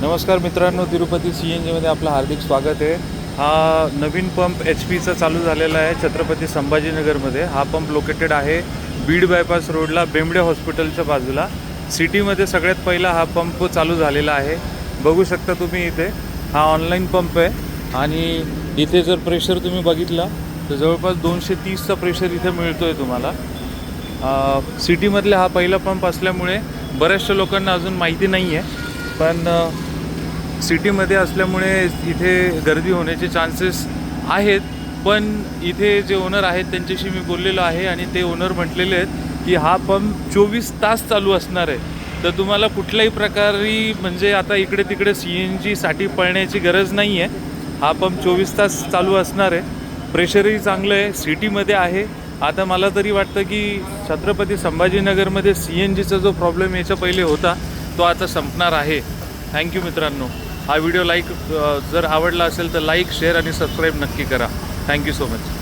नमस्कार मित्रांनो, तिरुपती CNGमध्ये आपलं हार्दिक स्वागत आहे। हा नवीन पंप HP चा चालू झालेला आहे छत्रपती संभाजीनगरमध्ये। हा पंप लोकेटेड आहे बीड बायपास रोडला बेंबडे हॉस्पिटलच्या बाजूला। सिटीमध्ये सगळ्यात पहिला हा पंप चालू झालेला आहे। बघू शकता तुम्ही इथे हा ऑनलाईन पंप आहे आणि इथे जर प्रेशर तुम्ही बघितला तर जवळपास 230 चा प्रेशर इथे मिळतोय तुम्हाला। सिटीमधला हा पहिला पंप असल्यामुळे बऱ्याचशा लोकांना अजून माहिती नाही आहे, पण सिटीमध्ये असल्यामुळे इथे गर्दी होण्याचे चान्सेस आहेत। पण इथे जे ओनर आहेत त्यांच्याशी मी बोललेलो आहे आणि ते ओनर म्हटलेले आहेत की हा पंप 24 तास चालू असणार आहे। तर तुम्हाला कुठल्याही प्रकारे म्हणजे आता इकडे तिकडे CNG साठी पळण्याची गरज नाही आहे। हा पंप 24 तास चालू असणार आहे। प्रेशरही चांगलं आहे, सिटीमध्ये आहे। आता मला तरी वाटतं की छत्रपती संभाजीनगरमध्ये CNGचा जो प्रॉब्लेम याच्या पहिले होता तो आता संपणार आहे। थँक्यू मित्रांनो। हा व्हिडिओ जर आवडला असेल तर लाईक, शेअर आणि सबस्क्राईब नक्की करा। Thank you so much.